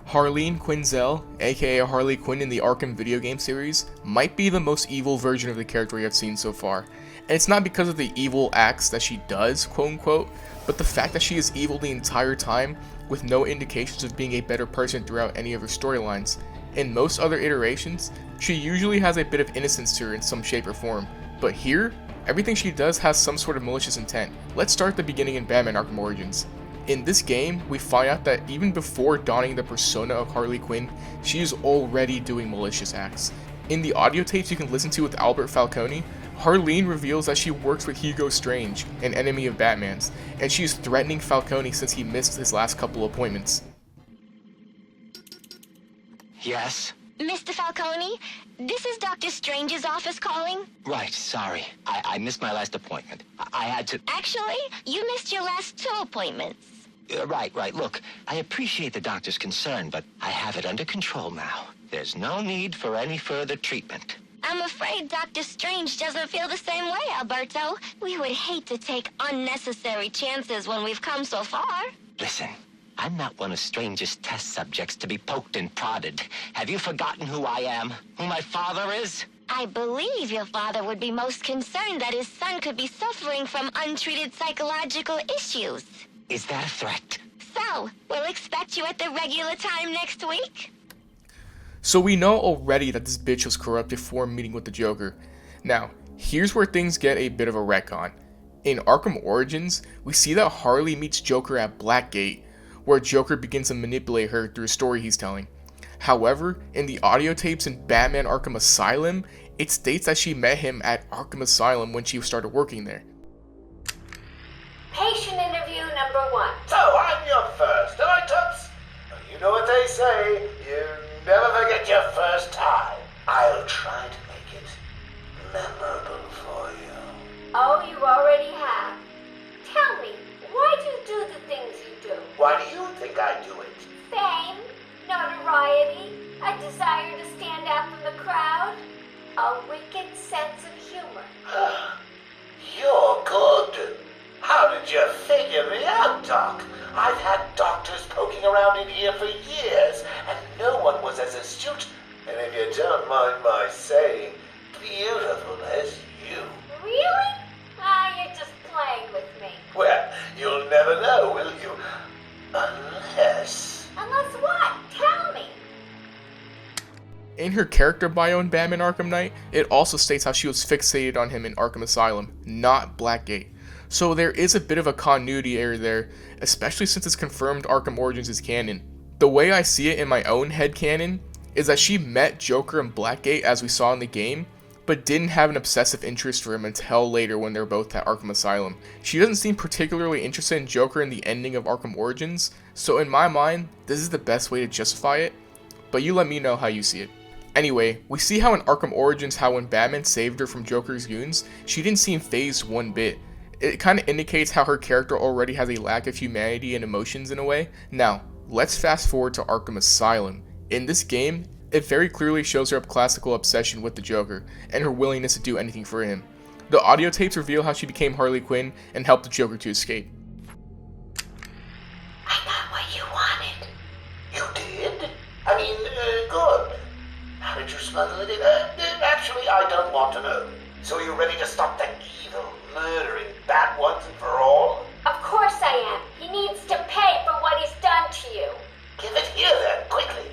Harley Quinzel, aka Harley Quinn in the Arkham video game series, might be the most evil version of the character we have seen so far. And it's not because of the evil acts that she does, quote unquote, but the fact that she is evil the entire time with no indications of being a better person throughout any of her storylines. In most other iterations, she usually has a bit of innocence to her in some shape or form, but here, everything she does has some sort of malicious intent. Let's start at the beginning in Batman Arkham Origins. In this game, we find out that even before donning the persona of Harley Quinn, she is already doing malicious acts. In the audio tapes you can listen to with Albert Falcone, Harleen reveals that she works with Hugo Strange, an enemy of Batman's, and she is threatening Falcone since he missed his last couple appointments. Yes? Mr. Falcone, this is Dr. Strange's office calling. Right, sorry. I missed my last appointment. I had to... Actually, you missed your last 2 appointments. Right. Look, I appreciate the doctor's concern, but I have it under control now. There's no need for any further treatment. I'm afraid Dr. Strange doesn't feel the same way, Alberto. We would hate to take unnecessary chances when we've come so far. Listen, I'm not one of Strange's test subjects to be poked and prodded. Have you forgotten who I am? Who my father is? I believe your father would be most concerned that his son could be suffering from untreated psychological issues. Is that a threat? So, we'll expect you at the regular time next week? So we know already that this bitch was corrupt before meeting with the Joker. Now, here's where things get a bit of a retcon. In Arkham Origins, we see that Harley meets Joker at Blackgate, where Joker begins to manipulate her through a story he's telling. However, in the audio tapes in Batman Arkham Asylum, it states that she met him at Arkham Asylum when she started working there. Patient interview number 1. So, I'm your first, am I, Tubbs? You know what they say, you never forget your first time. I'll try to make it memorable for you. Oh, you already have. Tell me, why do you do the things you do? Why do you think I do it? Fame, notoriety, a desire to stand out from the crowd, a wicked sense of humor. You're good. How did you figure me out, Doc? I've had doctors poking around in here for years, and no one was as astute, and if you don't mind my saying, beautiful as you. Really? You're just playing with me. Well, you'll never know, will you? Unless what? Tell me. In her character bio in Batman Arkham Knight, it also states how she was fixated on him in Arkham Asylum, not Blackgate. So there is a bit of a continuity error there, especially since it's confirmed Arkham Origins is canon. The way I see it in my own headcanon is that she met Joker in Blackgate as we saw in the game, but didn't have an obsessive interest for him until later when they're both at Arkham Asylum. She doesn't seem particularly interested in Joker in the ending of Arkham Origins, so in my mind, this is the best way to justify it, but you let me know how you see it. Anyway, we see how in Arkham Origins how when Batman saved her from Joker's goons, she didn't seem fazed one bit. It kind of indicates how her character already has a lack of humanity and emotions in a way. Now, let's fast forward to Arkham Asylum. In this game, it very clearly shows her classical obsession with the Joker, and her willingness to do anything for him. The audio tapes reveal how she became Harley Quinn and helped the Joker to escape. I got what you wanted. you did? I mean, good. How did you smuggle it in? Actually, I don't want to know. So you ready to stop that evil, murdering bat once and for all? Of course I am. He needs to pay for what he's done to you. Give it here then, quickly.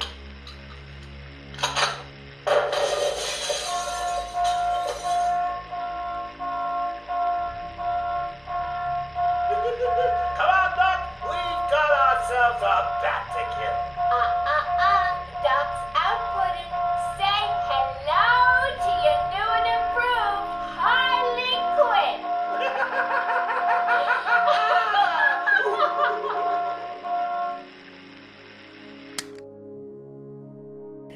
Come on, Doc. We've got ourselves a bat to kill. Doc's outputting. Say hello to your new and improved Harley Quinn.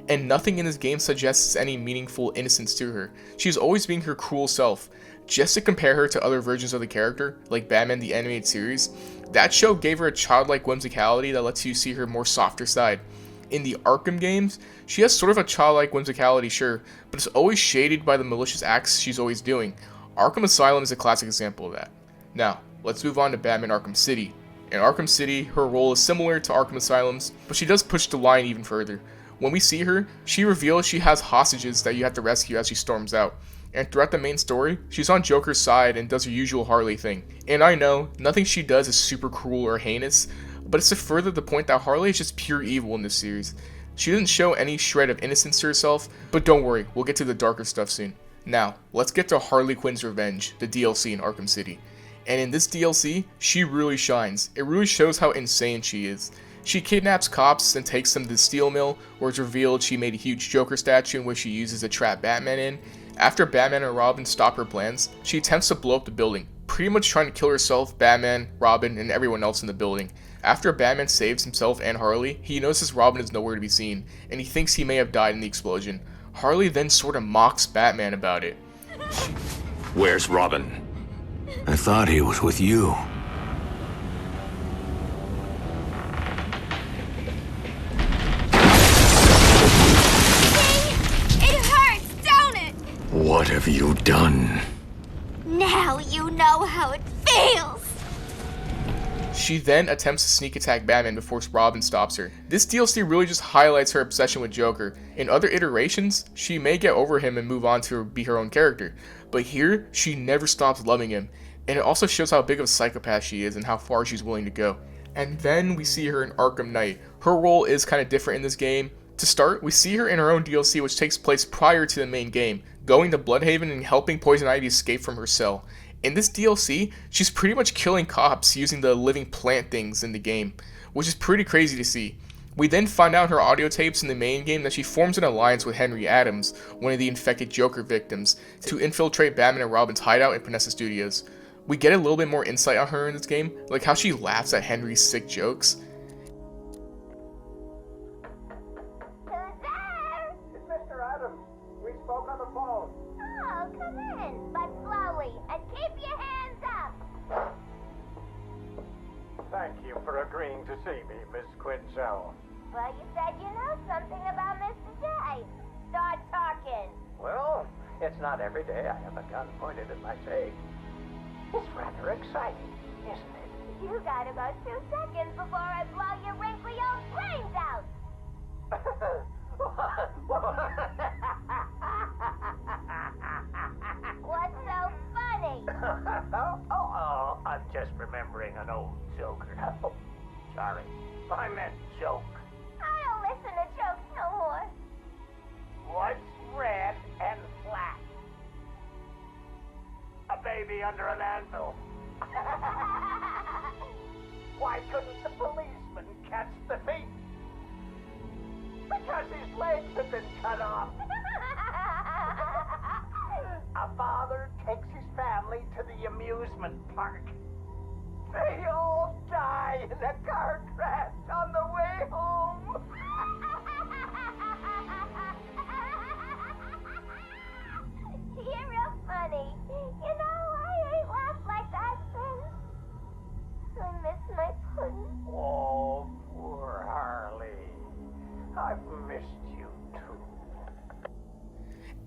And nothing in this game suggests any meaningful innocence to her. She's always being her cruel self. Just to compare her to other versions of the character, like Batman the Animated Series, that show gave her a childlike whimsicality that lets you see her more softer side. In the Arkham games, she has sort of a childlike whimsicality, sure, but it's always shaded by the malicious acts she's always doing. Arkham Asylum is a classic example of that. Now, let's move on to Batman Arkham City. In Arkham City, her role is similar to Arkham Asylum's, but she does push the line even further. When we see her, she reveals she has hostages that you have to rescue as she storms out. And throughout the main story, she's on Joker's side and does her usual Harley thing. And I know, nothing she does is super cruel or heinous, but it's to further the point that Harley is just pure evil in this series. She doesn't show any shred of innocence to herself, but don't worry, we'll get to the darker stuff soon. Now, let's get to Harley Quinn's Revenge, the DLC in Arkham City. And in this DLC, she really shines. It really shows how insane she is. She kidnaps cops and takes them to the steel mill, where it's revealed she made a huge Joker statue in which she uses to trap Batman in. After Batman and Robin stop her plans, she attempts to blow up the building, pretty much trying to kill herself, Batman, Robin, and everyone else in the building. After Batman saves himself and Harley, he notices Robin is nowhere to be seen, and he thinks he may have died in the explosion. Harley then sort of mocks Batman about it. Where's Robin? I thought he was with you. It hurts, don't it? What have you done? Now you know how it feels. She then attempts to sneak attack Batman before Robin stops her. This DLC really just highlights her obsession with Joker. In other iterations, she may get over him and move on to be her own character, but here, she never stops loving him, and it also shows how big of a psychopath she is and how far she's willing to go. And then we see her in Arkham Knight. Her role is kind of different in this game. To start, we see her in her own DLC which takes place prior to the main game, going to Bloodhaven and helping Poison Ivy escape from her cell. In this DLC, she's pretty much killing cops using the living plant things in the game, which is pretty crazy to see. We then find out in her audio tapes in the main game that she forms an alliance with Henry Adams, one of the infected Joker victims, to infiltrate Batman and Robin's hideout in Panessa Studios. We get a little bit more insight on her in this game, like how she laughs at Henry's sick jokes. Who's there? It's Mr. Adams. We spoke on the phone. Oh, come in, but slowly, and keep your hands up. Thank you for agreeing to see me, Miss Quinzel. Well, you said you know something about Mr. J. Start talking. Well, it's not every day I have a gun pointed at my face. It's rather exciting, isn't it? You got about 2 seconds before I blow your wrinkly old brains out. What's so funny? I'm just remembering an old joker. Oh, sorry, I meant joke. I don't listen to jokes no more. What's red and flat? A baby under an anvil. Why couldn't the policeman catch the thief? Because his legs have been cut off. A father takes his family to the amusement park. They all die in a car crash on the way home. You're real funny. You know, I ain't laughed like that since I miss my pudding. Oh, poor Harley. I've missed you too.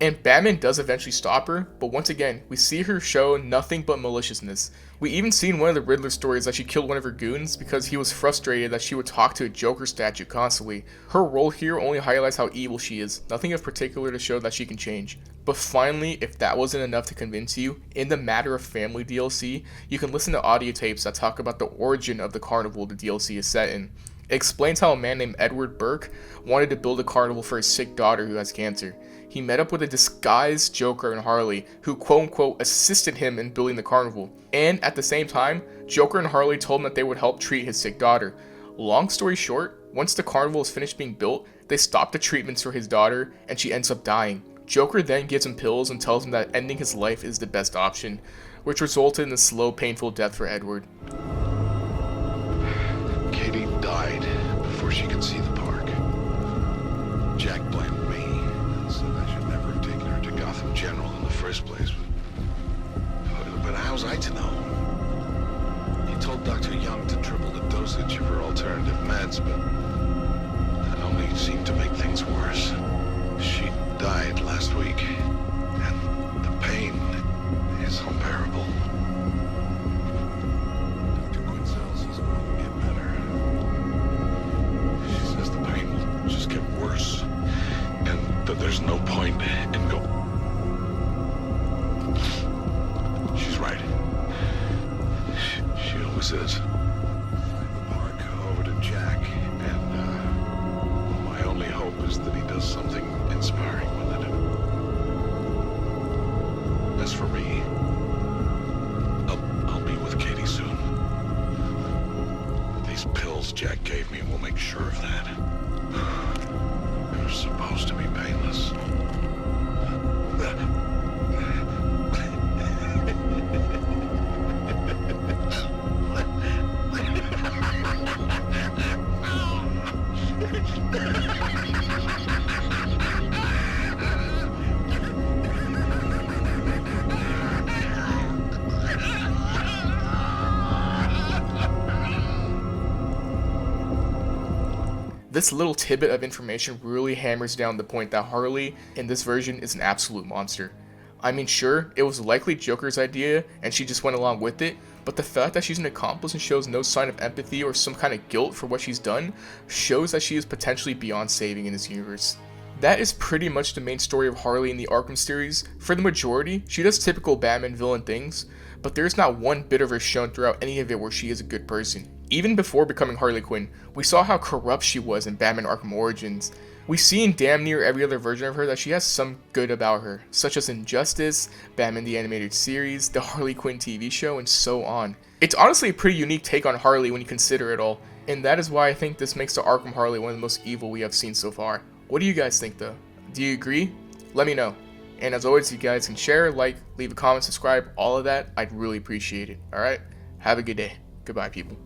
And Batman does eventually stop her, but once again, we see her show nothing but maliciousness. We even see in one of the Riddler stories that she killed one of her goons because he was frustrated that she would talk to a Joker statue constantly. Her role here only highlights how evil she is, nothing of particular to show that she can change. But finally, if that wasn't enough to convince you, in the Matter of Family DLC, you can listen to audio tapes that talk about the origin of the carnival the DLC is set in. It explains how a man named Edward Burke wanted to build a carnival for his sick daughter who has cancer. He met up with a disguised Joker and Harley, who quote-unquote assisted him in building the carnival. And at the same time, Joker and Harley told him that they would help treat his sick daughter. Long story short, once the carnival is finished being built, they stop the treatments for his daughter, and she ends up dying. Joker then gives him pills and tells him that ending his life is the best option, which resulted in a slow, painful death for Edward. Katie died before she could see the park. Jack blamed me and said I should never have taken her to Gotham General in the first place. But how was I to know? He told Dr. Young to triple the dosage of her alternative meds, but that only seemed to make things worse. She died last week, and the pain is unbearable. Dr. Quinzel says it won't There's no point in go. She's right. She always is. Park over to Jack, and my only hope is that he does something inspiring with it. As for me, I'll be with Katie soon. These pills Jack gave me will make sure of that. They're supposed to be painless. This little tidbit of information really hammers down the point that Harley in this version is an absolute monster. I mean, sure, it was likely Joker's idea and she just went along with it, but the fact that she's an accomplice and shows no sign of empathy or some kind of guilt for what she's done shows that she is potentially beyond saving in this universe. That is pretty much the main story of Harley in the Arkham series. For the majority, she does typical Batman villain things, but there's not one bit of her shown throughout any of it where she is a good person. Even before becoming Harley Quinn, we saw how corrupt she was in Batman Arkham Origins. We see in damn near every other version of her that she has some good about her, such as Injustice, Batman the Animated Series, the Harley Quinn TV show, and so on. It's honestly a pretty unique take on Harley when you consider it all, and that is why I think this makes the Arkham Harley one of the most evil we have seen so far. What do you guys think though? Do you agree? Let me know. And as always, you guys can share, like, leave a comment, subscribe, all of that. I'd really appreciate it. Alright? Have a good day. Goodbye, people.